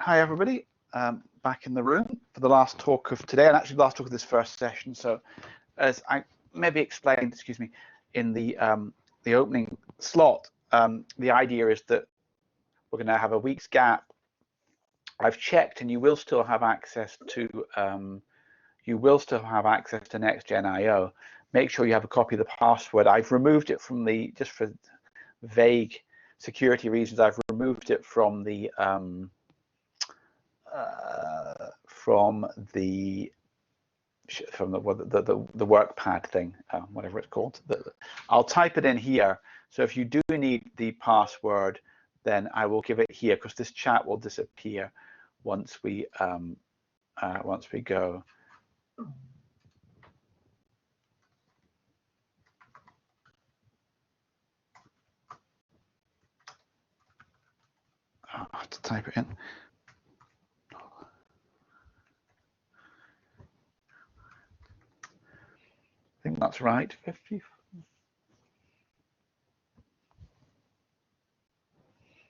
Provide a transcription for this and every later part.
Hi everybody, back in the room for the last talk of today, and actually the last talk of this first session. So, as I maybe explained, in the opening slot, the idea is that we're going to have a week's gap. I've checked, and you will still have access to NextGen IO. Make sure you have a copy of the password. I've removed it from the, just for vague security reasons, I've removed it from the work pad thing, whatever it's called. I'll type it in here. So if you do need the password, then I will give it here, because this chat will disappear once we go. I have to type it in. I think that's right. 50.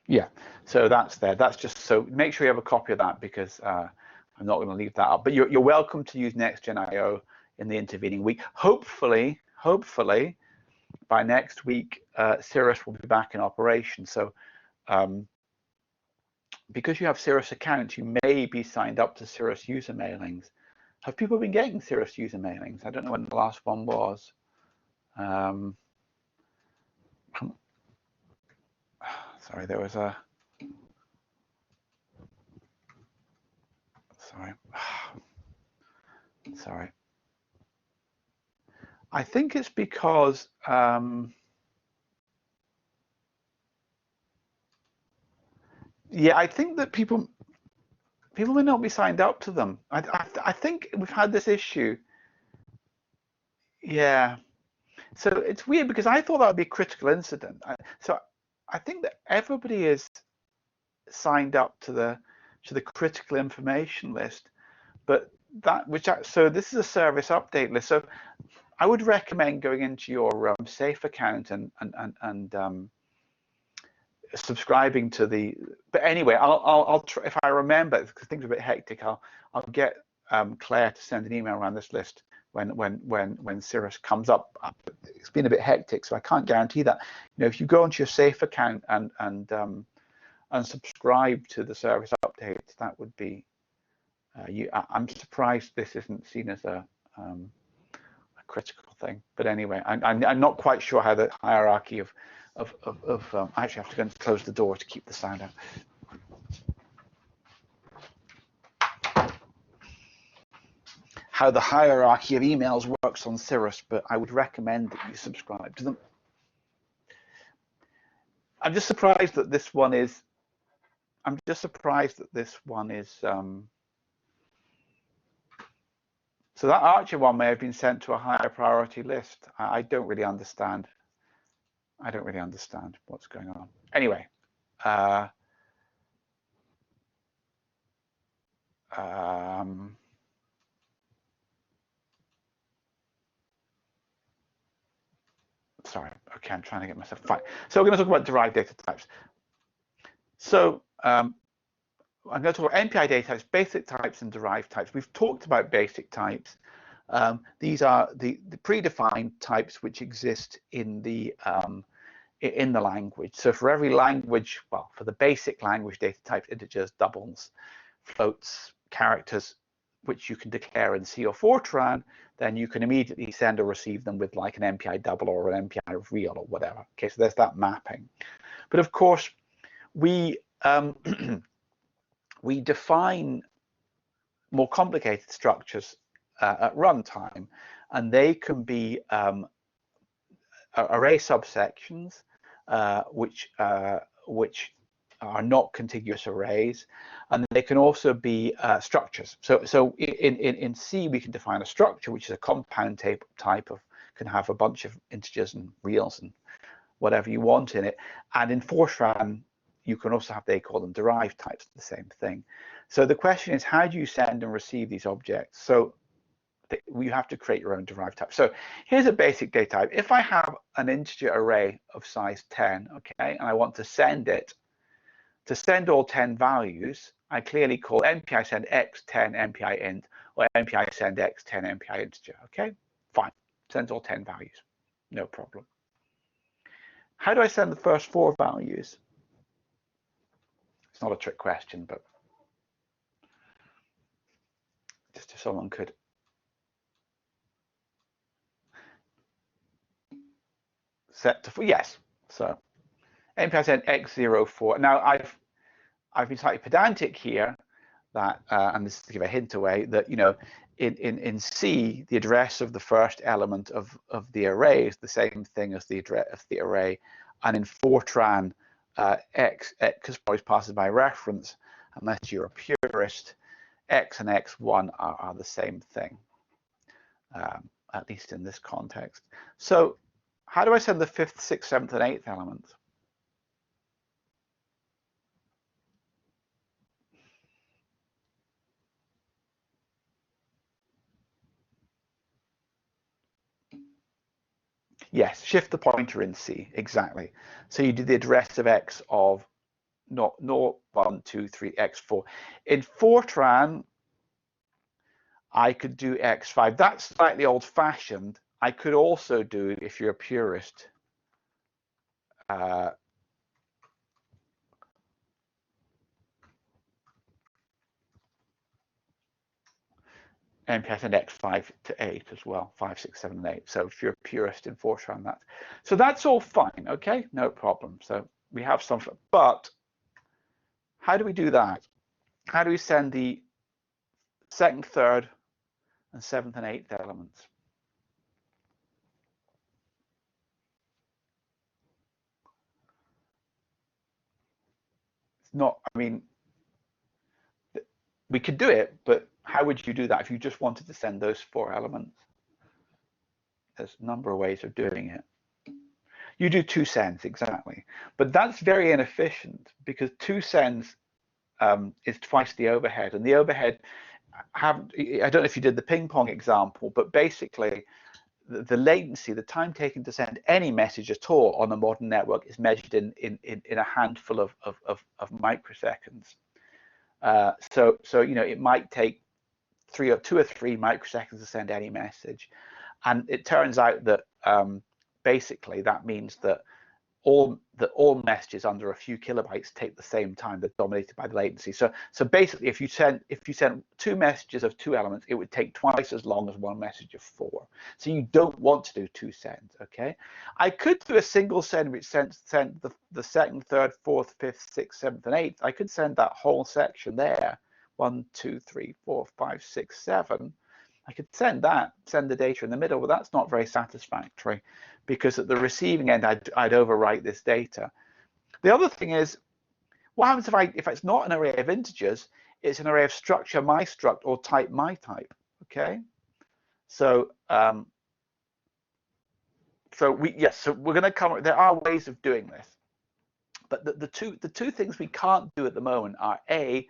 Yeah, so that's there. That's just, so make sure you have a copy of that, because I'm not going to leave that up. But you're welcome to use NextGen IO in the intervening week. Hopefully by next week, Cirrus will be back in operation. So because you have Cirrus accounts, you may be signed up to Cirrus user mailings. Have people been getting Cirrus user mailings? I don't know when the last one was. Sorry, there was a. Sorry. I think it's because yeah, I think that people may not be signed up to them. I think we've had this issue. Yeah, so it's weird, because I thought that would be a critical incident. So I think that everybody is signed up to the critical information list, but so this is a service update list. So I would recommend going into your safe account and subscribing to the. But anyway, I'll try, if I remember, because things are a bit hectic. I'll get Claire to send an email around this list when Cirrus comes up. It's been a bit hectic, so I can't guarantee that. You know, if you go into your safe account and subscribe to the service updates, that would be. I'm surprised this isn't seen as a critical thing. But anyway, I'm not quite sure how the hierarchy of I actually have to go and close the door to keep the sound out. How the hierarchy of emails works on Cirrus, but I would recommend that you subscribe to them. I'm just surprised that this one is. So that Archer one may have been sent to a higher priority list. I don't really understand. I don't really understand what's going on. Anyway, sorry. Okay, I'm trying to get myself fine. So we're going to talk about derived data types. So I'm going to talk about MPI Datatypes, basic types, and derived types. We've talked about basic types. These are the predefined types which exist in the language. So for every language, well, for the basic language data types, integers, doubles, floats, characters, which you can declare in C or Fortran, then you can immediately send or receive them with like an MPI double or an MPI real or whatever. Okay, so there's that mapping. But of course, we we define more complicated structures at runtime, and they can be array subsections, which are not contiguous arrays, and they can also be structures. So in C we can define a structure which is a compound type of, can have a bunch of integers and reals and whatever you want in it, and in Fortran you can also have, they call them derived types, the same thing. So the question is, how do you send and receive these objects? So you have to create your own derived type. So here's a basic data type. If I have an integer array of size 10, okay, and I want to send it to send all 10 values, I clearly call MPI send x10 MPI int or MPI send x10 MPI integer. Okay, fine, sends all 10 values, no problem. How do I send the first 4 values? It's not a trick question, but just if someone could. Set to, yes, so MPI send x04. Now I've been slightly pedantic here, that and this is to give a hint away, that in C the address of the first element of the array is the same thing as the address of the array, and in Fortran x is always passes by reference unless you're a purist. X and x1 are the same thing, at least in this context. So how do I send the 5th, 6th, 7th, and 8th elements? Yes, shift the pointer in C, exactly. So you do the address of X of 0, 1, 2, 3, X4. In Fortran, I could do X5. That's slightly old-fashioned. I could also do, if you're a purist, MPI send X5 to 8 as well, 5, 6, 7, and 8. So if you're a purist in Fortran, that's all fine, okay? No problem. So we have some, but how do we do that? How do we send the 2nd, 3rd, and 7th and 8th elements? It's not, I mean, we could do it, but how would you do that if you just wanted to send those 4 elements? There's a number of ways of doing it. You do 2 sends, exactly. But that's very inefficient because 2 sends is twice the overhead. And the overhead, I don't know if you did the ping pong example, but basically the latency, the time taken to send any message at all on a modern network is measured in a handful of microseconds. So it might take 2 or 3 microseconds to send any message. And it turns out that basically that means that all messages under a few kilobytes take the same time. They're dominated by the latency. So basically, if you send 2 messages of 2 elements, it would take twice as long as 1 message of 4. So you don't want to do 2 sends. Okay, I could do a single send which sent the 2nd, 3rd, 4th, 5th, 6th, 7th, and 8th. I could send that whole section there. 1, 2, 3, 4, 5, 6, 7. I could send the data in the middle, but that's not very satisfactory because at the receiving end, I'd overwrite this data. The other thing is, what happens if it's not an array of integers, it's an array of structure my struct or type my type, okay? So so we're going to come, there are ways of doing this, but the two things we can't do at the moment are A,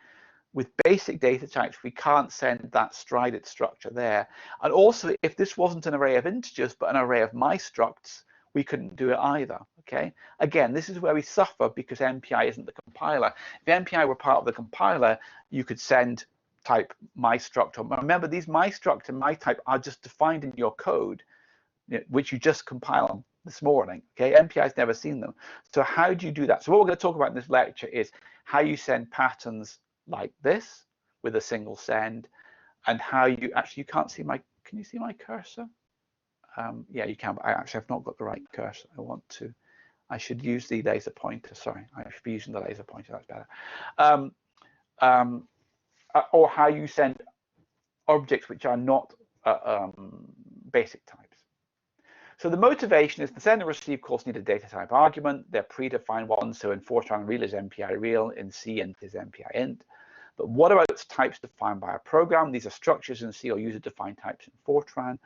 with basic data types, we can't send that strided structure there. And also, if this wasn't an array of integers, but an array of my structs, we couldn't do it either, okay? Again, this is where we suffer because MPI isn't the compiler. If MPI were part of the compiler, you could send type my struct. Remember, these my struct and my type are just defined in your code, which you just compiled this morning, okay? MPI's never seen them. So how do you do that? So what we're going to talk about in this lecture is how you send patterns like this with a single send, and how you can't see my, can you see my cursor? Yeah, you can, but I actually have not got the right cursor. I should use the laser pointer. Sorry, I should be using the laser pointer. That's better. Or how you send objects which are not basic types. So the motivation is the send and receive calls need a data type argument. They're predefined ones. So in Fortran, real is MPI real. In C, int is MPI int. But what about types defined by a program? These are structures in C or user-defined types in Fortran.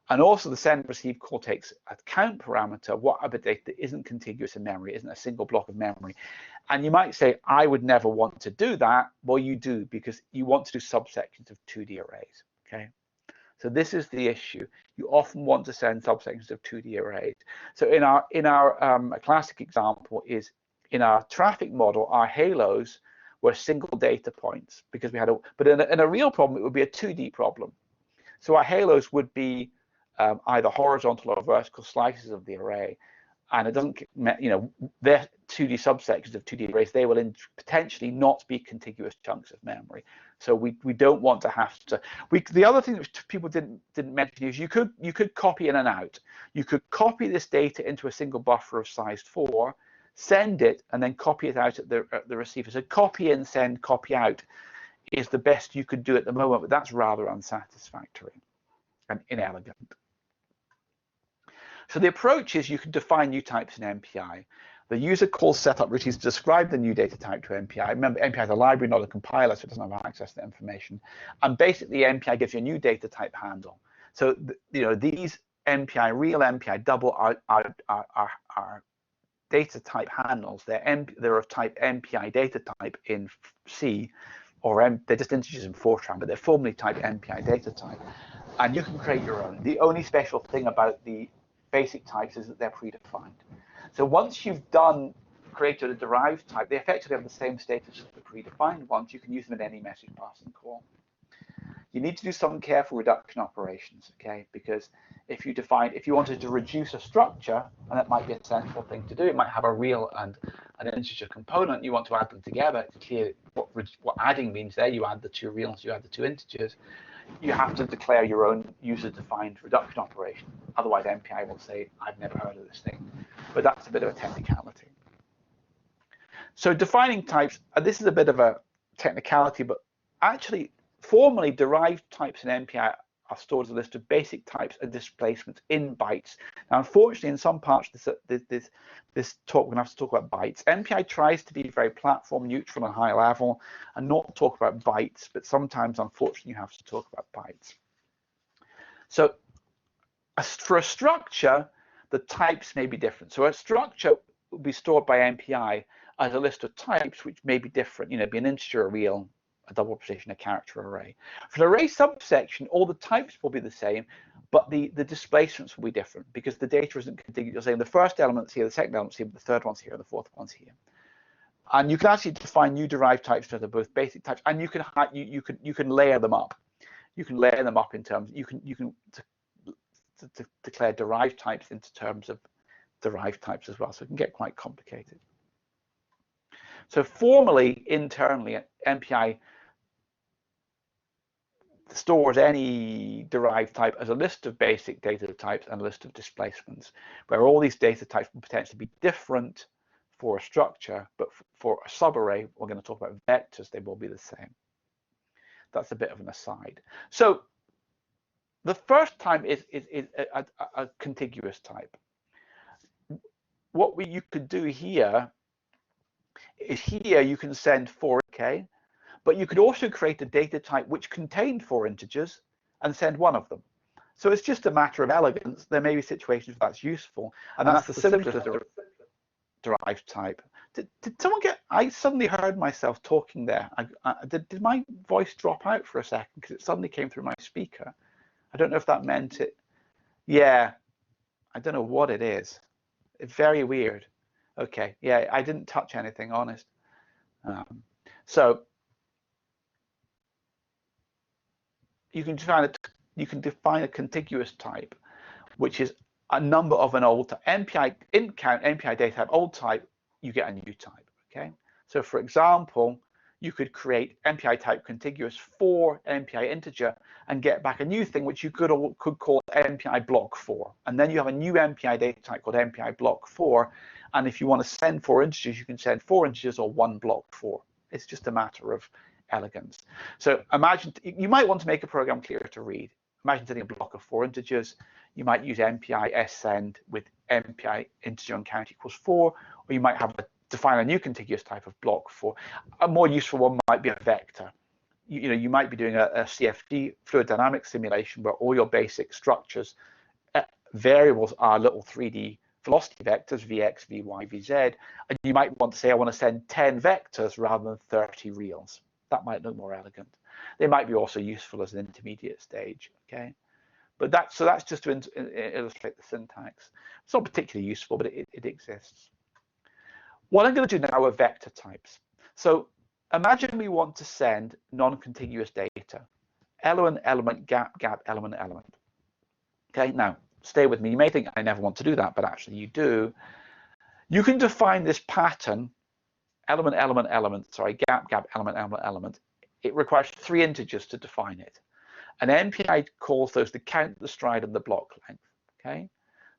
And also the send and receive call takes a count parameter. What about data that isn't contiguous in memory, isn't a single block of memory? And you might say, I would never want to do that. Well, you do, because you want to do subsections of 2D arrays, okay? So this is the issue. You often want to send subsections of 2D arrays. So in our classic example is in our traffic model, our halos were single data points because we had but in a real problem, it would be a 2D problem. So our halos would be either horizontal or vertical slices of the array. And it doesn't, they're 2D subsections of 2D arrays. They will potentially not be contiguous chunks of memory. So we don't want to have to. The other thing that people didn't mention is you could copy in and out. You could copy this data into a single buffer of size 4, send it, and then copy it out at the receiver. So copy in, send, copy out is the best you could do at the moment, but that's rather unsatisfactory and inelegant. So the approach is you can define new types in MPI. The user calls setup routines to describe the new data type to MPI. Remember, MPI is a library, not a compiler, so it doesn't have access to the information. And basically, MPI gives you a new data type handle. So these MPI, real MPI, double are data type handles. They're of type MPI data type in C, or they're just integers in Fortran, but they're formally type MPI data type. And you can create your own. The only special thing about the basic types is that they're predefined. So once you've created a derived type, they effectively have the same status as the predefined ones. You can use them in any message passing call. You need to do some careful reduction operations, okay? Because if you wanted to reduce a structure, and that might be a sensible thing to do, it might have a real and an integer component. You want to add them together. It's clear what adding means there. You add the two reals, you add the two integers. You have to declare your own user-defined reduction operation. Otherwise, MPI will say, I've never heard of this thing. But that's a bit of a technicality. So defining types, this is a bit of a technicality, but actually, formally, derived types in MPI are stored as a list of basic types and displacements in bytes. Now, unfortunately, in some parts of this talk, we're going to have to talk about bytes. MPI tries to be very platform neutral and high level and not talk about bytes, but sometimes, unfortunately, you have to talk about bytes. So for a structure, the types may be different. So a structure will be stored by MPI as a list of types, which may be different, be an integer, a real, a double precision, a character array. For an array subsection, all the types will be the same, but the displacements will be different because the data isn't contiguous. You're saying the first element's here, the second element's here, but the third one's here, and the fourth one's here. And you can actually define new derived types that are both basic types, and you can layer them up. You can layer them up in terms. You can declare derived types into terms of derived types as well. So it can get quite complicated. So formally, internally, MPI stores any derived type as a list of basic data types and a list of displacements, where all these data types will potentially be different for a structure, but for a subarray, we're going to talk about vectors, they will be the same. That's a bit of an aside. So the first type is a contiguous type. What you could do here is you can send 4K, but you could also create a data type which contained 4 integers and send one of them. So it's just a matter of elegance. There may be situations where that's useful, and that's the simplest derived type. Did someone get? I suddenly heard myself talking there. Did my voice drop out for a second because it suddenly came through my speaker? I don't know if that meant it. Yeah, I don't know what it is. It's very weird. Okay, yeah, I didn't touch anything, honest. So you can define a contiguous type, which is a number of an old type. MPI int count, MPI data type, old type, you get a new type. Okay. So for example, you could create MPI type contiguous for MPI integer and get back a new thing which you could call MPI block 4. And then you have a new MPI data type called MPI block 4. And if you want to send 4 integers, you can send 4 integers or one block 4. It's just a matter of elegance. So imagine you might want to make a program clearer to read. Imagine sending a block of 4 integers. You might use MPI send with MPI integer and count equals 4, or you might have define a new contiguous type of block 4. A more useful one might be a vector. You might be doing a CFD, fluid dynamics simulation, where all your basic structures, variables are little 3D velocity vectors, Vx, Vy, Vz, and you might want to say, I want to send 10 vectors rather than 30 reals. That might look more elegant. They might be also useful as an intermediate stage, okay? But that's just to illustrate the syntax. It's not particularly useful, but it exists. What I'm going to do now are vector types. So imagine we want to send non-contiguous data, element, element, gap, gap, element, element. Okay, now stay with me. You may think I never want to do that, but actually you do. You can define this pattern, element, element, element, sorry, gap, gap, element, element, element. It requires 3 integers to define it. And MPI calls those the count, the stride, and the block length. Okay,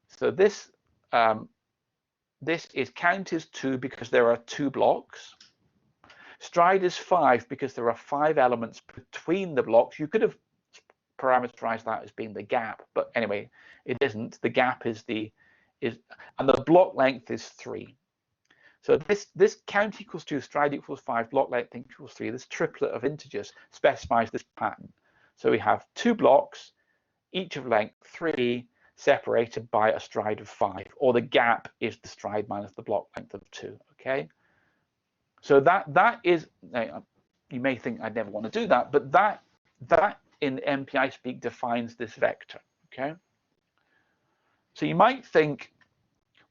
so this is count is 2 because there are 2 blocks. Stride is 5 because there are 5 elements between the blocks. You could have parameterized that as being the gap, but anyway, it isn't. The gap is and the block length is 3. So this count equals 2, stride equals 5, block length equals 3. This triplet of integers specifies this pattern. So we have 2 blocks, each of length 3, separated by a stride of 5, or the gap is the stride minus the block length of 2. Okay. So that is, you may think I'd never want to do that, but that in MPI speak defines this vector. Okay. So you might think,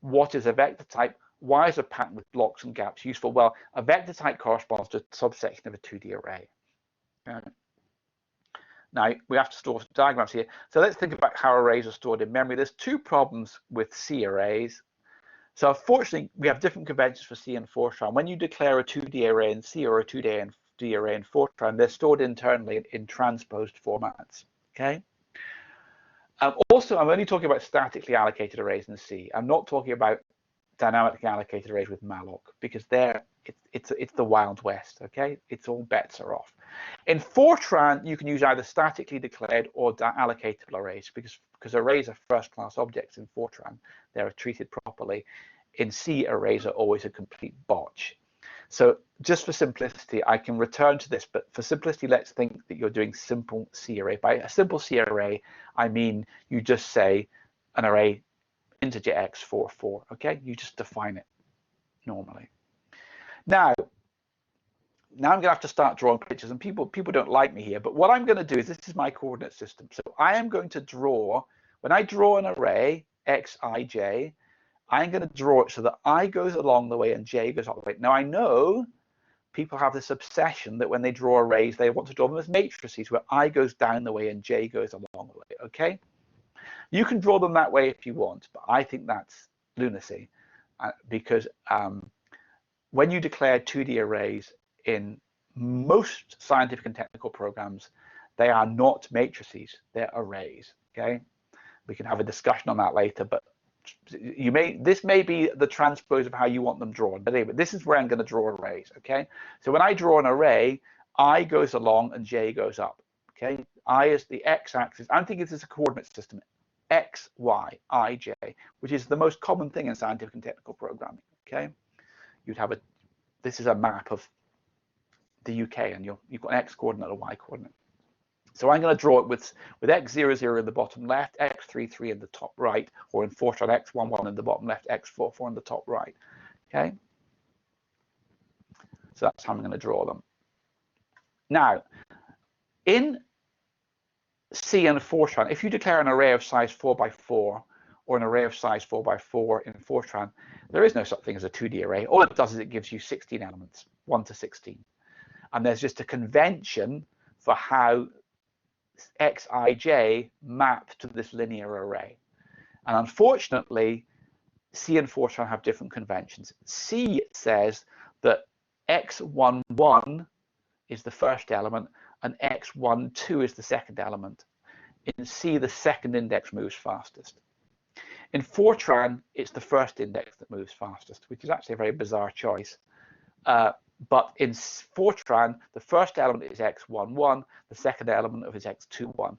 what is a vector type? Why is a pattern with blocks and gaps useful? Well, a vector type corresponds to a subsection of a 2D array. Okay. Now we have to store diagrams here. So let's think about how arrays are stored in memory. There's 2 problems with C arrays. So unfortunately, we have different conventions for C and Fortran. When you declare a 2D array in C or a 2D array in Fortran, they're stored internally in transposed formats. Okay. Also, I'm only talking about statically allocated arrays in C. I'm not talking about dynamically allocated arrays with malloc, because it's the Wild West. Okay, it's all bets are off. In Fortran, you can use either statically declared or allocatable arrays, because arrays are first-class objects in Fortran. They're treated properly. In C, arrays are always a complete botch. So just for simplicity, I can return to this, but for simplicity, let's think that you're doing simple C array. By a simple C array, I mean you just say an array integer x 4, 4. Okay, you just define it normally. Now I'm going to have to start drawing pictures, and people don't like me here, but what I'm going to do is, this is my coordinate system. So I am going to draw, when I draw an array xij, I'm going to draw it so that I goes along the way and j goes up the way. Now I know people have this obsession that when they draw arrays, they want to draw them as matrices, where I goes down the way and j goes along the way. Okay, you can draw them that way if you want, but I think that's lunacy, because when you declare 2D arrays in most scientific and technical programs, they are not matrices, they're arrays. Okay, we can have a discussion on that later, but this may be the transpose of how you want them drawn, but anyway, this is where I'm going to draw arrays. Okay, so when I draw an array, I goes along and j goes up. Okay, I is the x-axis. I'm thinking this is a coordinate system, x, y, I, j, which is the most common thing in scientific and technical programming. Okay, you'd have this is a map of the UK, and you've got an x coordinate and a y coordinate. So I'm going to draw it with x 0, 0 in the bottom left, x 3, 3 in the top right, or in Fortran x 1, 1 in the bottom left, x 4, 4 in the top right. Okay, so that's how I'm going to draw them. Now, in C and Fortran, if you declare an array of size 4 by 4 or an array of size 4 by 4 in Fortran, there is no such thing as a 2D array. All it does is it gives you 16 elements, 1 to 16. And there's just a convention for how xij map to this linear array. And unfortunately, C and Fortran have different conventions. C says that x11 is the first element and x12 is the second element. In C, the second index moves fastest. In Fortran, it's the first index that moves fastest, which is actually a very bizarre choice. But in Fortran, the first element is x11, the second element of is x21.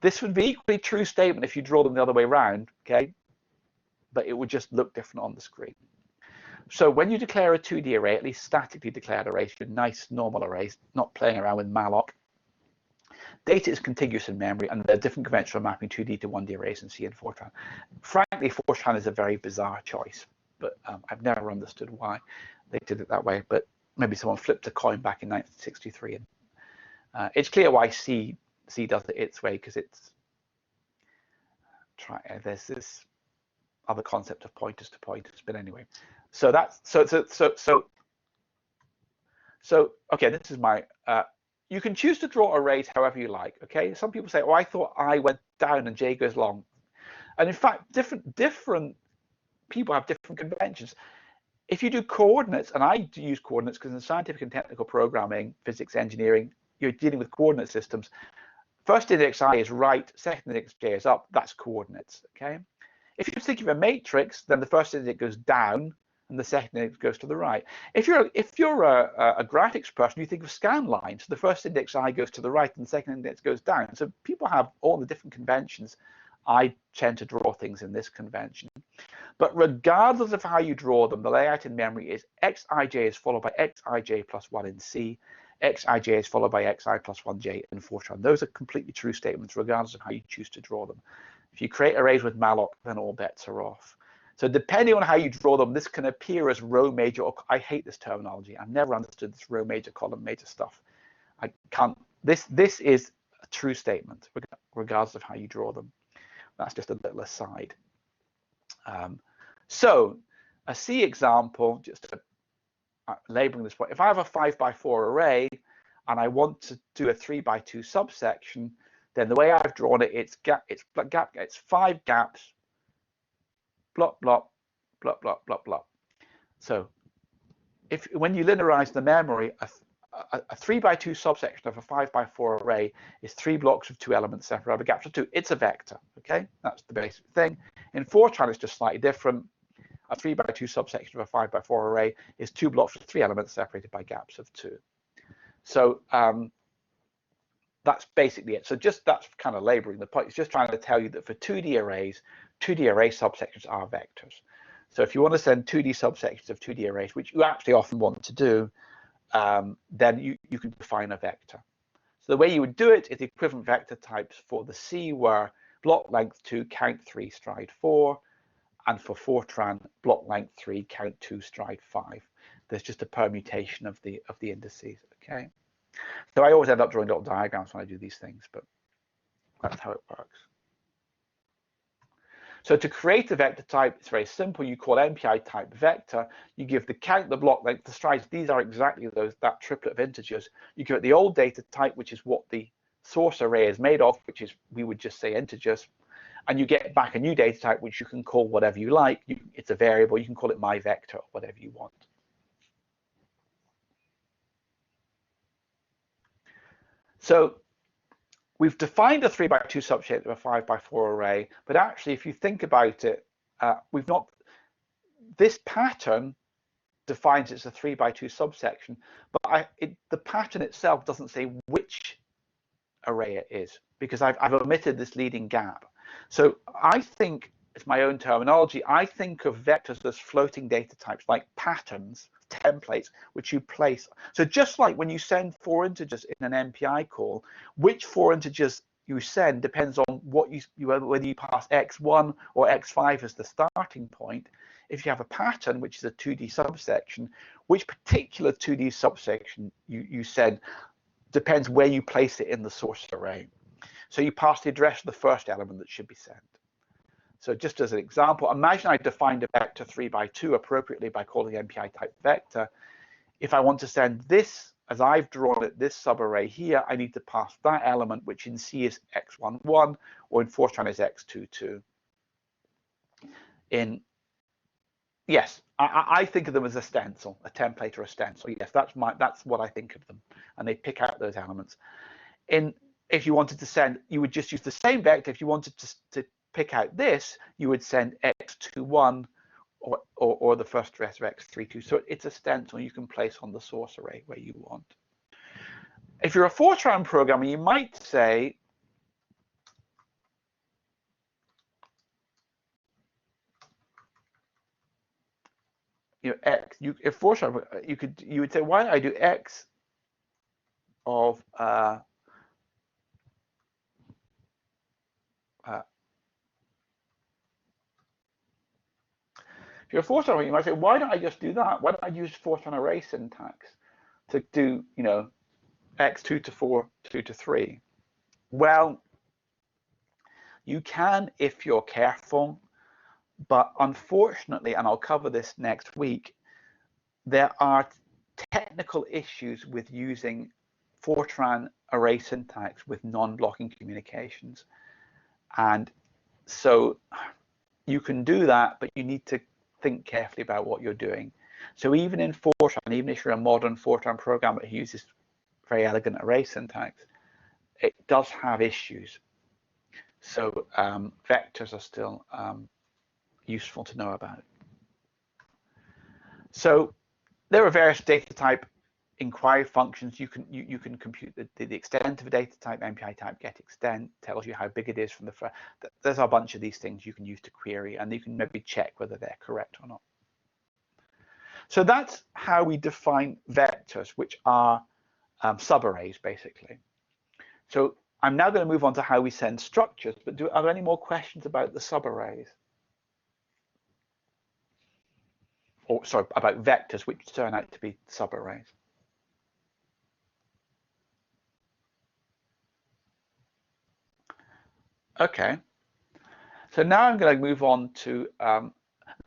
This would be equally true statement if you draw them the other way around, okay? But it would just look different on the screen. So when you declare a 2D array, at least statically declared arrays, nice normal arrays, not playing around with malloc, data is contiguous in memory, and there are different conventions for mapping 2D to 1D arrays in C and Fortran. Frankly, Fortran is a very bizarre choice, but I've never understood why they did it that way. But maybe someone flipped a coin back in 1963, and it's clear why C does it its way, because there's this other concept of pointers to pointers. But anyway, So that's okay, this is my you can choose to draw arrays however you like. Okay, some people say, oh, I thought I went down and j goes long, and in fact different people have different conventions. If you do coordinates, and I use coordinates because in scientific and technical programming, physics, engineering, you're dealing with coordinate systems. First index I is right, second index j is up. That's coordinates. Okay. If you think of a matrix, then the first index goes down and the second index goes to the right. If you're a graphics person, you think of scan lines. The first index I goes to the right and the second index goes down. So people have all the different conventions. I tend to draw things in this convention. But regardless of how you draw them, the layout in memory is xij is followed by xij plus 1 in C, xij is followed by xi plus 1j in Fortran. Those are completely true statements, regardless of how you choose to draw them. If you create arrays with malloc, then all bets are off. So depending on how you draw them, this can appear as row major, or I hate this terminology. I've never understood this row major, column major stuff. I can't, this is a true statement, regardless of how you draw them. That's just a little aside. So a C example, just labeling this point, if I have a 5x4 array and I want to do a 3x2 subsection, then the way I've drawn it, it's 5 gaps, blop, blop, blop, blop, blop, blop. So when you linearize the memory, a 3x2 subsection of a 5x4 array is 3 blocks of 2 elements separated by gaps of 2. It's a vector, okay? That's the basic thing. In Fortran, it's just slightly different. A 3x2 subsection of a 5x4 array is 2 blocks of 3 elements separated by gaps of 2. So that's basically it. So that's kind of labeling the point. It's just trying to tell you that for 2D arrays, 2D array subsections are vectors. So if you want to send 2D subsections of 2D arrays, which you actually often want to do, then you can define a vector. So the way you would do it is the equivalent vector types for the C were block length 2, count 3, stride 4, and for Fortran, block length 3, count 2, stride 5. There's just a permutation of the indices. Okay. So I always end up drawing little diagrams when I do these things, but that's how it works. So to create a vector type, it's very simple. You call MPI type vector. You give the count, the block length, the strides. These are exactly that triplet of integers. You give it the old data type, which is what the source array is made of, which is, we would just say, integers. And you get back a new data type, which you can call whatever you like. It's a variable. You can call it my vector or whatever you want. So we've defined a 3x2 subset of a 5x4 array, but actually, if you think about it, this pattern defines it's a 3x2 subsection, but the pattern itself doesn't say which array it is, because I've omitted this leading gap. So I think, it's my own terminology, I think of vectors as floating data types, like patterns, templates, which you place. So just like when you send 4 integers in an MPI call, which 4 integers you send depends on what whether you pass x1 or x5 as the starting point. If you have a pattern, which is a 2D subsection, which particular 2D subsection you send depends where you place it in the source array. So you pass the address of the first element that should be sent. So just as an example, imagine I defined a vector 3x2 appropriately by calling MPI type vector. If I want to send this, as I've drawn it, this subarray here, I need to pass that element, which in C is x11, or in Fortran is x22. Yes, I think of them as a stencil, a template or a stencil. Yes, that's what I think of them, and they pick out those elements. If you wanted to send, you would just use the same vector. If you wanted to pick out this, you would send x21 or the first address of x32. So it's a stencil you can place on the source array where you want. If you're a Fortran programmer, you might say, x. If Fortran, you would say, why don't I do x of if you're a Fortran, you might say, why don't I just do that? Why don't I use Fortran array syntax to do, x2 to 4, 2 to 3? Well, you can if you're careful, But unfortunately, and I'll cover this next week, there are technical issues with using Fortran array syntax with non-blocking communications. And so you can do that, but you need to think carefully about what you're doing. So even in Fortran, even if you're a modern Fortran programmer who uses very elegant array syntax, it does have issues. So vectors are still useful to know about. So there are various data type inquiry functions. You can compute the extent of a data type. MPI type get extent tells you how big it is from the first. There's a bunch of these things you can use to query, and you can maybe check whether they're correct or not. So that's how we define vectors, which are subarrays basically. So I'm now going to move on to how we send structures, but are there any more questions about the subarrays? Or sorry, about vectors, which turn out to be subarrays. Okay, so now I'm going to move on to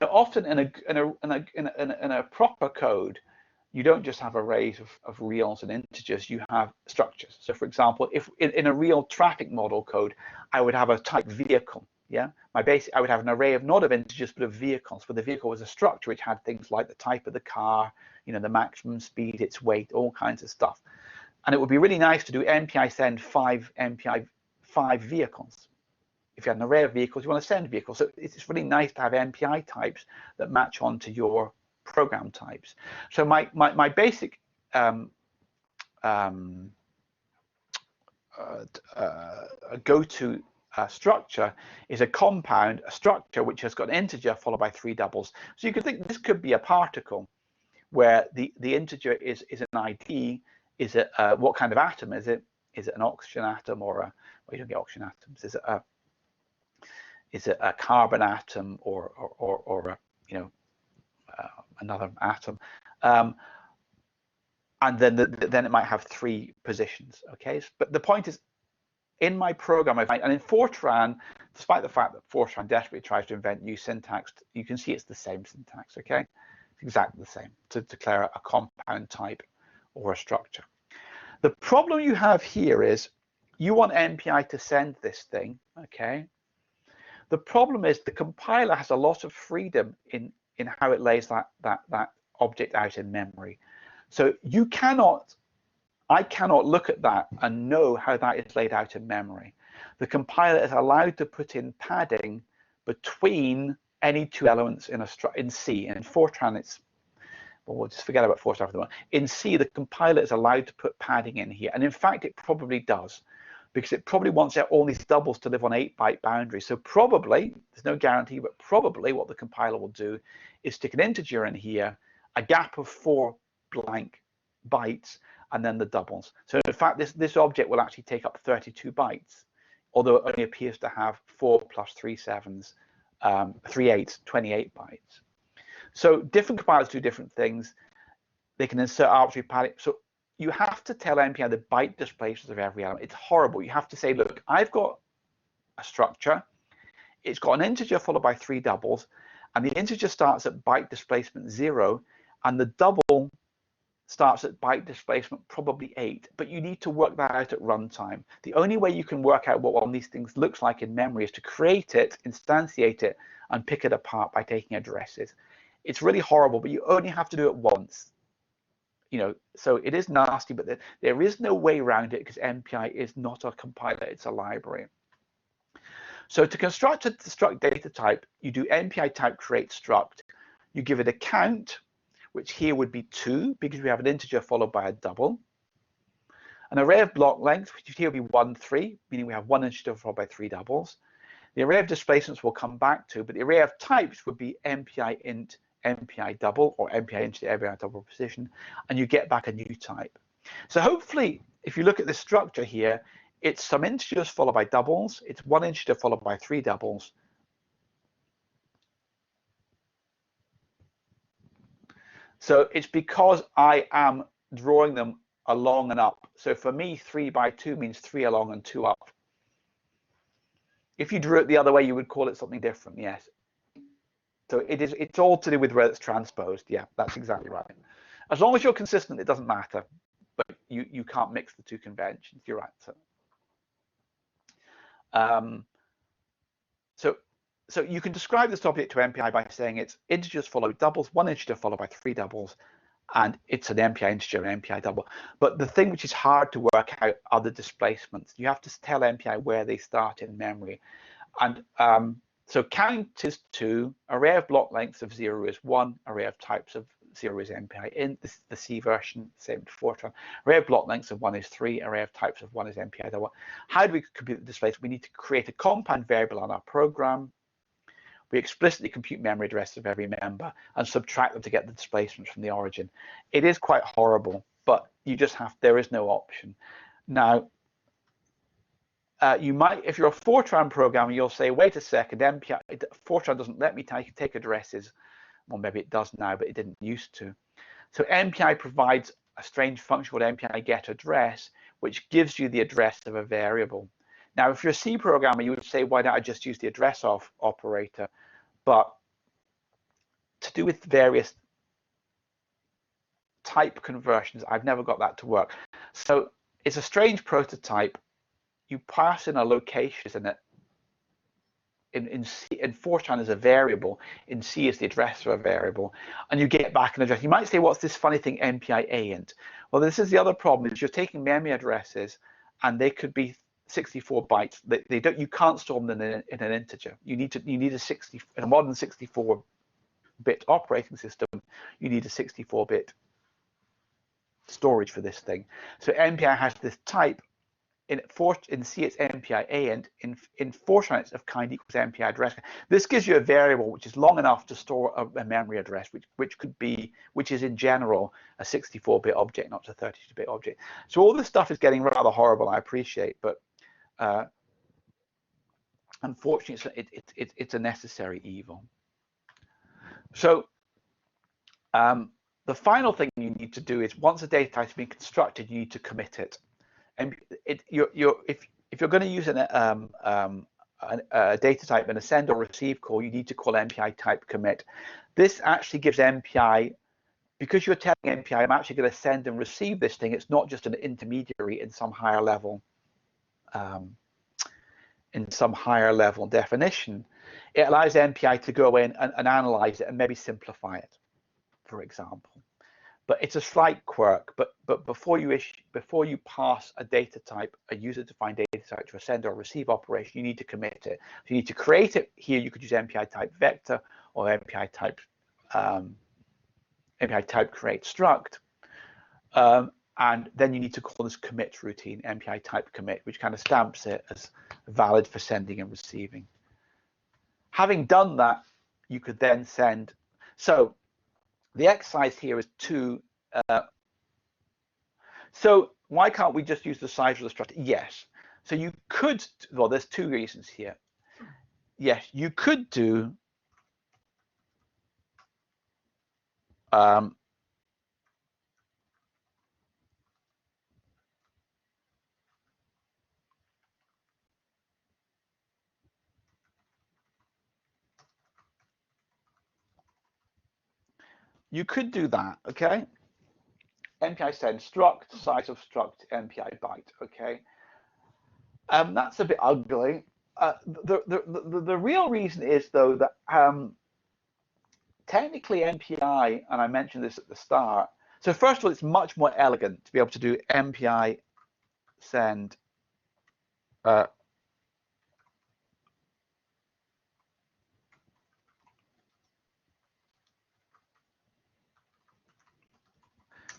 often in a proper code, you don't just have arrays of reals and integers, you have structures. So for example, if in a real traffic model code, I would have a type vehicle. Yeah, I would have an array of not of integers but of vehicles, where the vehicle was a structure which had things like the type of the car, you know, the maximum speed, its weight, all kinds of stuff. And it would be really nice to do MPI send 5 vehicles. If you had an array of vehicles, you want to send vehicles. So it's really nice to have MPI types that match onto your program types. So my basic go-to structure is a compound, a structure which has got an integer followed by 3 doubles. So you could think this could be a particle where the integer is an ID. Is it what kind of atom is it? Is it an oxygen atom or a? Well, you don't get oxygen atoms. Is it a carbon atom or a, you know, another atom? And then it might have 3 positions. Okay, but the point is, in my program, and in Fortran, despite the fact that Fortran desperately tries to invent new syntax, you can see it's the same syntax. Okay, it's exactly the same to declare a compound type or a structure. The problem you have here is you want MPI to send this thing. Okay, the problem is the compiler has a lot of freedom in how it lays that object out in memory. So I cannot look at that and know how that is laid out in memory. The compiler is allowed to put in padding between any 2 elements in C. And in Fortran, we'll just forget about Fortran for the moment. In C, the compiler is allowed to put padding in here. And in fact, it probably does, because it probably wants all these doubles to live on 8-byte boundaries. So probably, there's no guarantee, but probably what the compiler will do is stick an integer in here, a gap of 4 blank bytes, and then the doubles. So in fact, this object will actually take up 32 bytes, although it only appears to have 4 plus 3 sevens, 3 eights, 28 bytes. So different compilers do different things. They can insert arbitrary padding. So you have to tell MPI the byte displacements of every element. It's horrible. You have to say, look, I've got a structure. It's got an integer followed by 3 doubles, and the integer starts at byte displacement 0, and the double starts at byte displacement probably 8, but you need to work that out at runtime. The only way you can work out what one of these things looks like in memory is to create it, instantiate it, and pick it apart by taking addresses. It's really horrible, but you only have to do it once. You know, so it is nasty, but there is no way around it because MPI is not a compiler, it's a library. So to construct a struct data type, you do MPI type create struct. You give it a count, which here would be 2 because we have an integer followed by a double. An array of block lengths, which here would be 1, 3, meaning we have 1 integer followed by 3 doubles. The array of displacements we'll come back to, but the array of types would be MPI int, MPI double, or MPI int to MPI double position, and you get back a new type. So hopefully, if you look at this structure here, it's some integers followed by doubles, it's 1 integer followed by 3 doubles. So it's because I am drawing them along and up. So for me, 3 by 2 means 3 along and 2 up. If you drew it the other way, you would call it something different, yes. So it's all to do with where it's transposed. Yeah, that's exactly right. As long as you're consistent, it doesn't matter. But you can't mix the two conventions. You're right. So you can describe this object to MPI by saying it's integers follow doubles, one integer followed by three doubles, and it's an MPI integer and MPI double. But the thing which is hard to work out are the displacements. You have to tell MPI where they start in memory. And so count is 2, array of block lengths of 0 is 1, array of types of 0 is MPI int. This is the C version, same to Fortran. Array of block lengths of 1 is 3, array of types of 1 is MPI double. How do we compute the displacement? We need to create a compound variable on our program. We explicitly compute memory addresses of every member and subtract them to get the displacements from the origin. It is quite horrible, but you just there is no option. Now, you might, if you're a Fortran programmer, you'll say, wait a second, Fortran doesn't let me take addresses. Well, maybe it does now, but it didn't used to. So MPI provides a strange function called MPI get address, which gives you the address of a variable. Now, if you're a C programmer, you would say, why don't I just use the address operator? But to do with various type conversions, I've never got that to work. So it's a strange prototype. You pass in a location in it. In Fortran is a variable, in C is the address of a variable, and you get back an address. You might say, what's this funny thing, MPI int? Well, this is the other problem, is you're taking memory addresses, and they could be 64 bytes. You can't store them in an integer. You need a 60 in a modern 64-bit operating system. You need a 64-bit storage for this thing. So MPI has this type. In C, it's MPI int. In Fortran, it's of kind equals MPI address. This gives you a variable which is long enough to store a memory address, which is in general a 64-bit object, not a 32-bit object. So all this stuff is getting rather horrible. I appreciate, but unfortunately, it's a necessary evil. So the final thing you need to do is, once a data type has been constructed, you need to commit it. And if you're going to use a data type in a send or receive call, you need to call MPI type commit. This actually gives MPI, because you're telling MPI, I'm actually going to send and receive this thing. It's not just an intermediary in some higher level, definition. It allows MPI to go in and analyze it and maybe simplify it, for example. But it's a slight quirk. But before you pass a data type, a user-defined data type, to a send or receive operation, you need to commit it. So you need to create it. Here you could use MPI type vector or MPI type create struct, and then you need to call this commit routine, MPI type commit, which kind of stamps it as valid for sending and receiving. Having done that, you could then send. So the exercise here is 2. So why can't we just use the size of the struct? Yes. So you could, well, there's 2 reasons here. Yes, you could do that, okay? MPI send struct, size of struct, MPI byte, okay? That's a bit ugly. The real reason is, though, that technically MPI, and I mentioned this at the start, so first of all, it's much more elegant to be able to do MPI send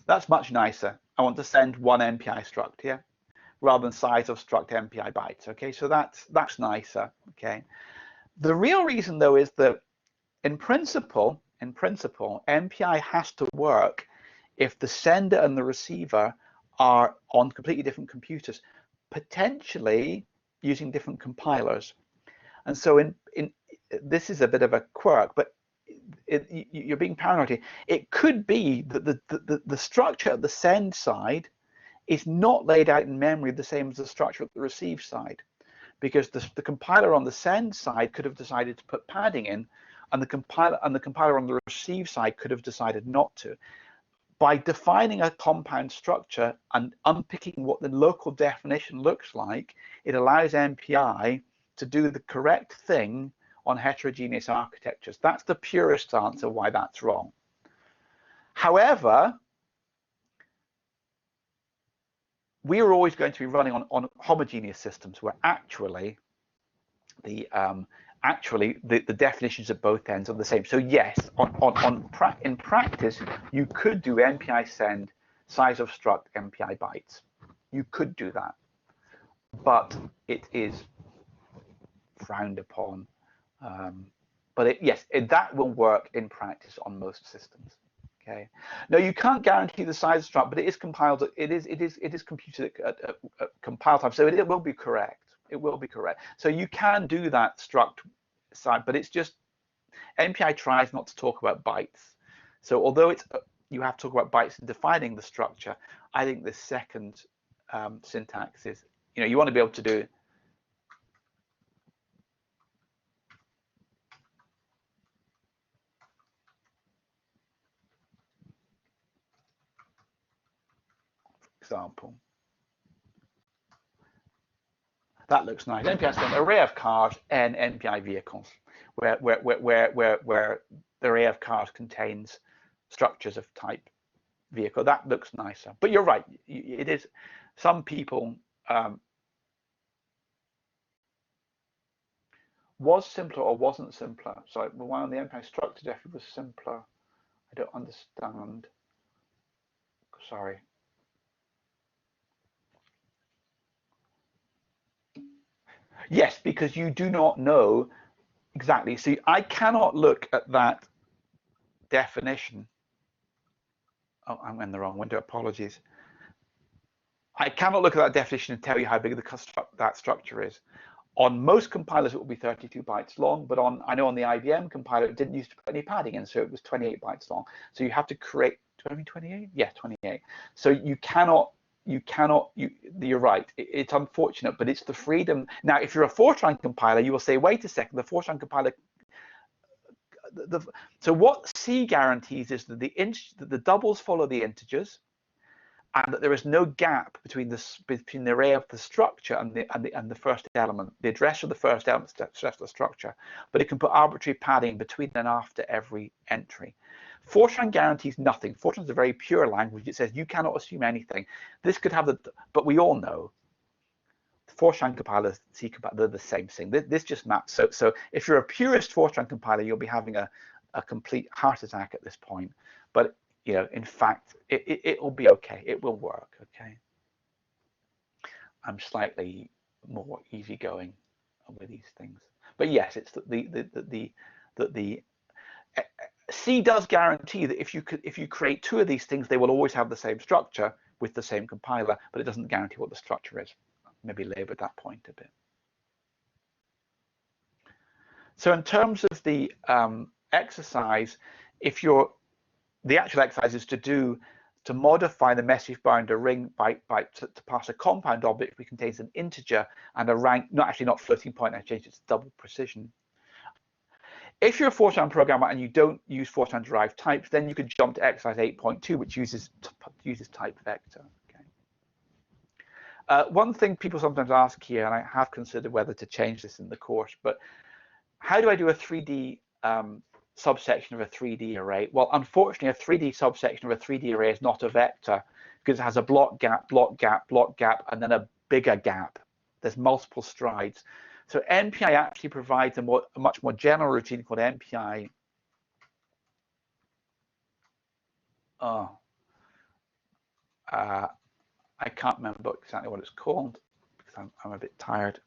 that's much nicer. I want to send one MPI struct here, rather than size of struct MPI bytes. Okay, so that's nicer. Okay, the real reason, though, is that in principle, MPI has to work if the sender and the receiver are on completely different computers, potentially using different compilers. And so this is a bit of a quirk, but you're being paranoid here. It could be that the structure at the send side is not laid out in memory the same as the structure at the receive side, because the compiler on the send side could have decided to put padding in, and the compiler on the receive side could have decided not to. By defining a compound structure and unpicking what the local definition looks like, it allows MPI to do the correct thing on heterogeneous architectures. That's the purest answer why that's wrong. However, we are always going to be running on homogeneous systems where actually the definitions at both ends are the same. So yes, in practice, you could do MPI send size of struct MPI bytes. You could do that, but it is frowned upon. But yes, that will work in practice on most systems. Okay. No, you can't guarantee the size of struct, but it is compiled. It is computed at compile time, so it will be correct. It will be correct. So you can do that struct side, but it's just MPI tries not to talk about bytes. So although it's you have to talk about bytes in defining the structure, I think the second syntax is, you want to be able to do example. That looks nice. MPI send array of cars and MPI vehicles, where the array of cars contains structures of type vehicle. That looks nicer. But you're right. It is. Some people was simpler or wasn't simpler. So the one on the MPI structure definitely was simpler. I don't understand. Sorry. Yes, because you do not know exactly. See, I cannot look at that definition. Oh, I'm in the wrong window. Apologies. I cannot look at that definition and tell you how big that structure is. On most compilers, it will be 32 bytes long, but I know on the IBM compiler, it didn't used to put any padding in, so it was 28 bytes long. So you have to create, do I mean 28? Yeah, 28. So you're right. It's unfortunate, but it's the freedom. Now, if you're a Fortran compiler, you will say, wait a second, the Fortran compiler. So what C guarantees is that the doubles follow the integers, and that there is no gap between the array of the structure and the first element. The address of the first element is the address of the structure, but it can put arbitrary padding between and after every entry. Fortran guarantees nothing. Fortran is a very pure language. It says you cannot assume anything. This could have but we all know Fortran compilers, C compiler, they're the same thing. This just maps. So if you're a purist Fortran compiler, you'll be having a complete heart attack at this point. But in fact, it will be okay. It will work. Okay. I'm slightly more easygoing with these things, but yes, it's the C does guarantee that if you create two of these things, they will always have the same structure with the same compiler, but it doesn't guarantee what the structure is. Maybe labor that point a bit. So in terms of the exercise, the actual exercise is to modify the message boundary ring to pass a compound object which contains an integer and a rank, not floating point. I changed it to double precision. If you're a Fortran programmer and you don't use Fortran derived types, then you could jump to exercise 8.2, which uses type vector. Okay. One thing people sometimes ask here, and I have considered whether to change this in the course, but how do I do a 3D subsection of a 3D array? Well, unfortunately, a 3D subsection of a 3D array is not a vector because it has a block gap, block gap, block gap, and then a bigger gap. There's multiple strides. So MPI actually provides a much more general routine called MPI. I can't remember exactly what it's called because I'm a bit tired.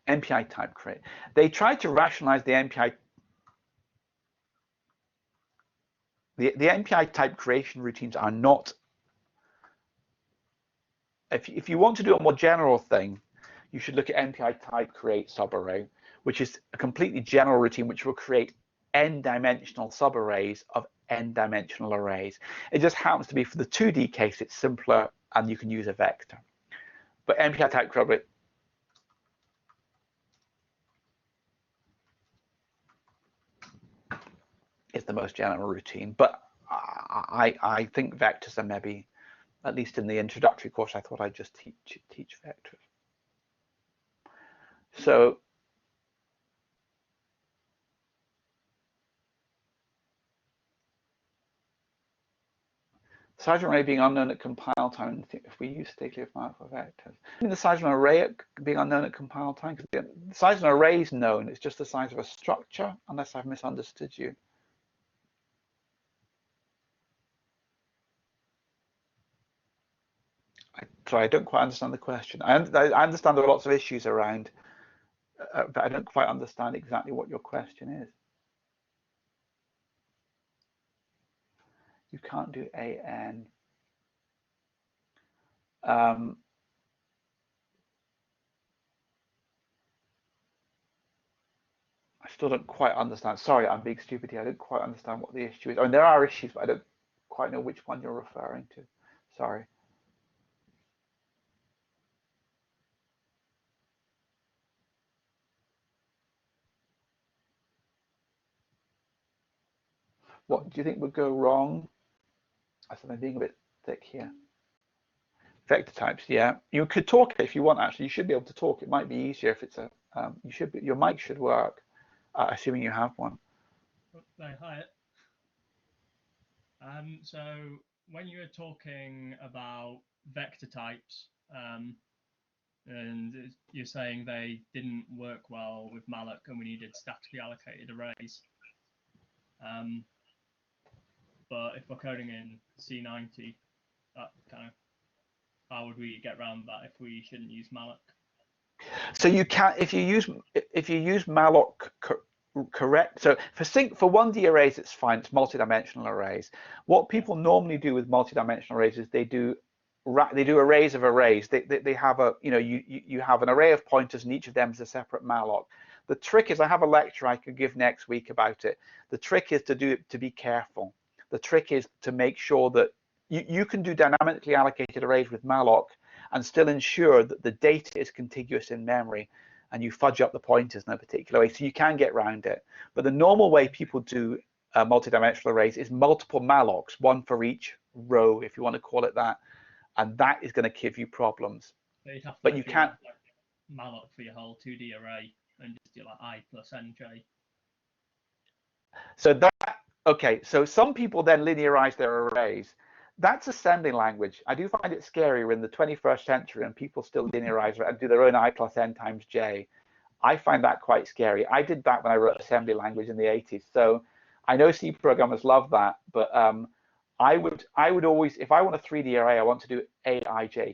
MPI type create. They tried to rationalize the MPI. The MPI type creation routines are not. If you want to do a more general thing, you should look at MPI type create subarray, which is a completely general routine which will create n-dimensional subarrays of n-dimensional arrays. It just happens to be for the 2D case, it's simpler and you can use a vector. But MPI type create. the most general routine, but I think vectors are maybe, at least in the introductory course, I thought I'd just teach vectors. So size of an array being unknown at compile time, if we use stately for vectors. I mean, the size of an array being unknown at compile time, because the size of an array is known, it's just the size of a structure, unless I've misunderstood you. Sorry, I don't quite understand the question. I understand there are lots of issues around, but I don't quite understand exactly what your question is. You can't do AN. I still don't quite understand. Sorry, I'm being stupid here. I don't quite understand what the issue is. I mean, there are issues, but I don't quite know which one you're referring to. Sorry. What do you think would go wrong? I said I'm being a bit thick here. Vector types, yeah. You could talk if you want. Actually, you should be able to talk. It might be easier if it's a. You should be. Your mic should work, assuming you have one. Hi. So when you were talking about vector types, and you're saying they didn't work well with malloc, and we needed statically allocated arrays. But if we're coding in C90, that kind of, how would we get around that if we shouldn't use malloc? So you can, if you use malloc correct. So for 1D arrays, it's fine. It's multi-dimensional arrays. What people normally do with multi-dimensional arrays is they do arrays of arrays. They have a, you have an array of pointers, and each of them is a separate malloc. The trick is, I have a lecture I could give next week about it. The trick is to be careful. The trick is to make sure that you can do dynamically allocated arrays with malloc and still ensure that the data is contiguous in memory, and you fudge up the pointers in a particular way, so you can get around it. But the normal way people do multi-dimensional arrays is multiple mallocs, one for each row, if you want to call it that, and that is going to give you problems. But you can't like malloc for your whole 2D array and just do like I plus nj. So that, okay, so some people then linearize their arrays. That's assembly language. I do find it scary. We're in the 21st century and people still linearize and do their own I plus n times j. I find that quite scary. I did that when I wrote assembly language in the 80s. So I know C programmers love that, but I would always, if I want a 3D array, I want to do aijk.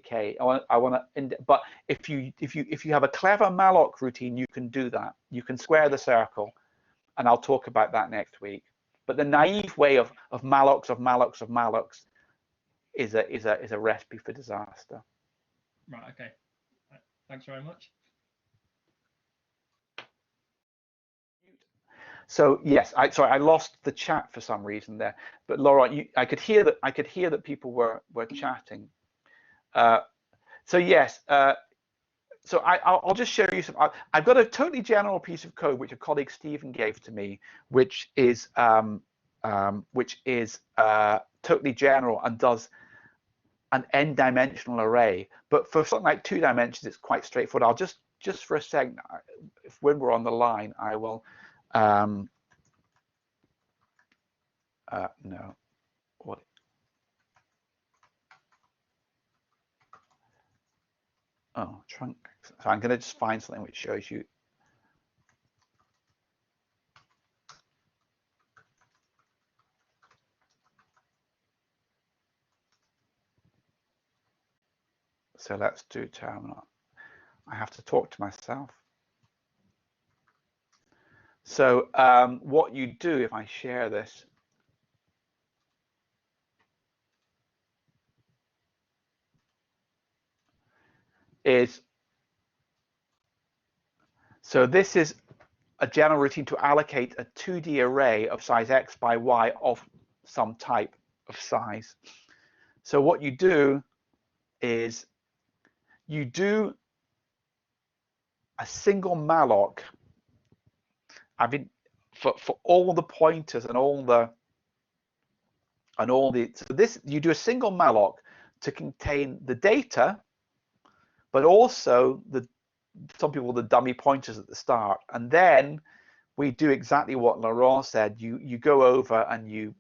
But if you have a clever malloc routine, you can do that. You can square the circle, and I'll talk about that next week. But the naive way of mallocs is a recipe for disaster. Right. Okay. Thanks very much. So yes, I lost the chat for some reason there. But Laura, I could hear that people were chatting. So yes. So I'll just show you some. I've got a totally general piece of code which a colleague Stephen gave to me, which is totally general and does an n-dimensional array. But for something like 2 dimensions, it's quite straightforward. I'll just for a second, when we're on the line, I will. No. What? Oh, trunk. So I'm going to just find something which shows you. So let's do terminal. I have to talk to myself. So what you do, if I share this, is, so this is a general routine to allocate a 2D array of size x by y of some type of size. So what you do is you do a single malloc. for all the pointers and all the so this, you do a single malloc to contain the data, but also some people the dummy pointers at the start, and then we do exactly what Laurent said. You go over and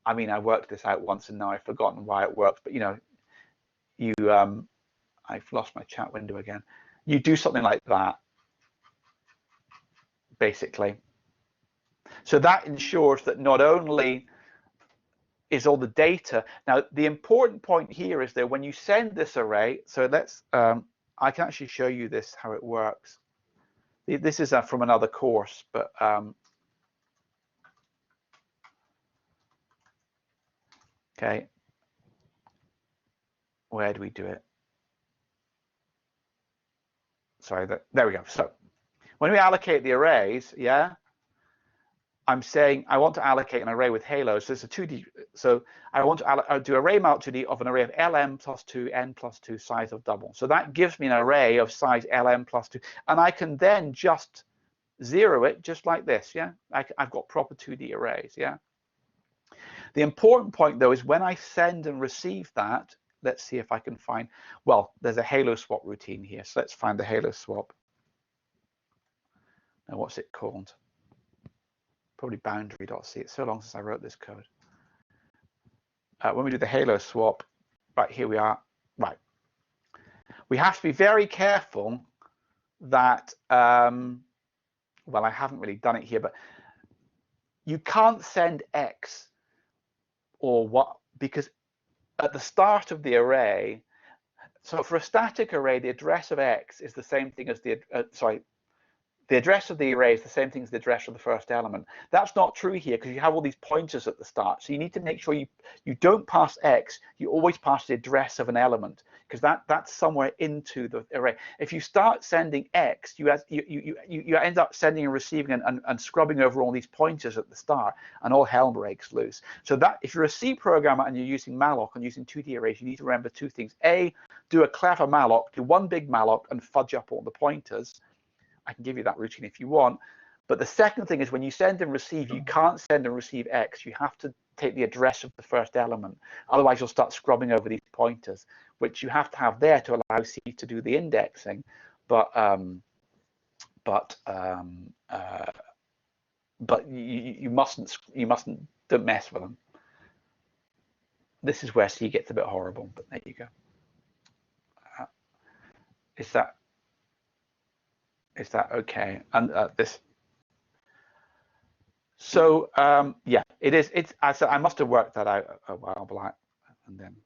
I mean, I worked this out once and now I've forgotten why it works, but I've lost my chat window again. You do something like that, basically. So that ensures that not only is all the data. Now, the important point here is that when you send this array, so let's, I can actually show you this, how it works. This is from another course, but okay. Where do we do it? Sorry, there we go. So when we allocate the arrays, yeah, I'm saying I want to allocate an array with halos. So it's a 2D. So I want to do array malloc 2D of an array of lm plus 2, n plus 2, size of double. So that gives me an array of size lm plus 2. And I can then just zero it just like this, yeah? I've got proper 2D arrays, yeah? The important point, though, is when I send and receive that, let's see if I can find, well, there's a halo swap routine here. So let's find the halo swap. Now, what's it called? Probably boundary.c. It's so long since I wrote this code. When we do the halo swap, right, here we are. Right. We have to be very careful that, well, I haven't really done it here, but you can't send X or what, because at the start of the array, so for a static array, the address of X is the same thing as the address of the array is the same thing as the address of the first element. That's not true here because you have all these pointers at the start. So you need to make sure you don't pass X, you always pass the address of an element because that's somewhere into the array. If you start sending X, you end up sending and receiving and scrubbing over all these pointers at the start, and all hell breaks loose. So that if you're a C programmer and you're using malloc and using 2D arrays, you need to remember two things. A, do a clever malloc, do one big malloc and fudge up all the pointers. I can give you that routine if you want. But the second thing is when you send and receive, you can't send and receive X. You have to take the address of the first element. Otherwise, you'll start scrubbing over these pointers, which you have to have there to allow C to do the indexing. But you mustn't don't mess with them. This is where C gets a bit horrible. But there you go. Is that okay? And this. So yeah, it is. It's. I must have worked that out a while back, and then.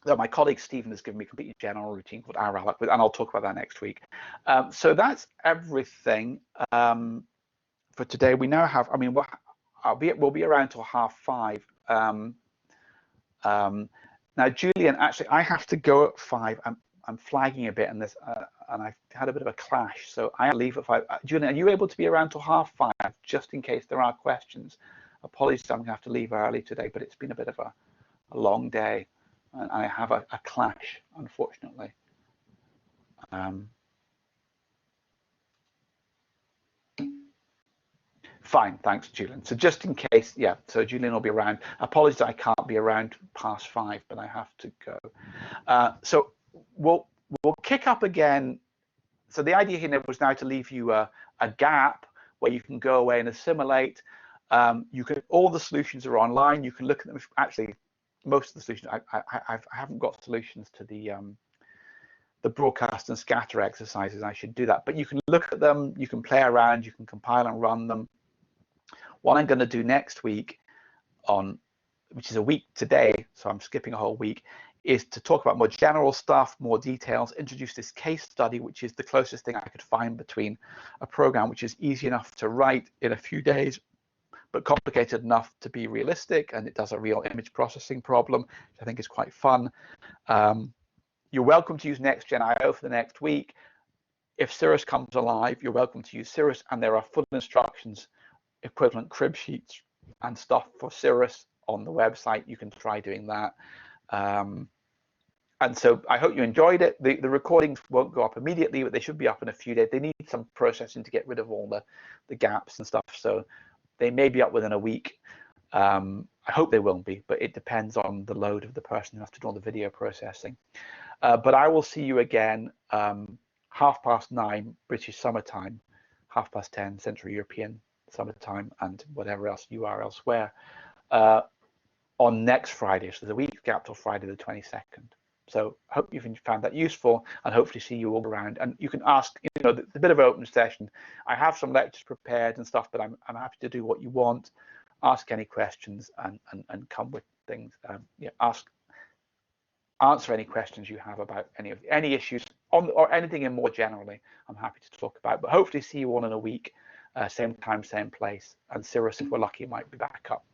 Though my colleague Stephen has given me a completely general routine called Arrray, and I'll talk about that next week. So that's everything for today. We now have. I mean, we'll be around till 5:30. Now, Julian, actually, I have to go at 5. I'm flagging a bit in this, and I've had a bit of a clash, so I leave at 5. Julian, are you able to be around till 5:30, just in case there are questions? Apologies, I'm going to have to leave early today, but it's been a bit of a long day, and I have a clash, unfortunately. Fine, thanks, Julian. So just in case, yeah, so Julian will be around. Apologies, I can't be around past 5, but I have to go. So we'll kick up again. So the idea here was now to leave you a gap where you can go away and assimilate. All the solutions are online. You can look at them. Actually, most of the solutions, I haven't got solutions to the broadcast and scatter exercises. I should do that. But you can look at them. You can play around. You can compile and run them. What I'm going to do next week, which is a week today, so I'm skipping a whole week, is to talk about more general stuff, more details, introduce this case study, which is the closest thing I could find between a program which is easy enough to write in a few days, but complicated enough to be realistic, and it does a real image processing problem, which I think is quite fun. You're welcome to use NextGen.io for the next week. If Cirrus comes alive, you're welcome to use Cirrus, and there are full instructions, equivalent crib sheets and stuff for Cirrus on the website. You can try doing that. And so I hope you enjoyed it. The recordings won't go up immediately, but they should be up in a few days. They need some processing to get rid of all the gaps and stuff. So they may be up within a week. I hope they won't be, but it depends on the load of the person who has to do all the video processing. But I will see you again 9:30 British summertime, 10:30 Central European summertime, and whatever else you are elsewhere on next Friday. So there's a week gap till Friday the 22nd. So I hope you've found that useful, and hopefully see you all around. And you can ask, you know, it's a bit of an open session. I have some lectures prepared and stuff, but I'm happy to do what you want. Ask any questions and come with things. Yeah, answer any questions you have about any issues or anything in more generally. I'm happy to talk about. But hopefully see you all in a week, same time, same place. And Cirrus, if we're lucky, might be back up.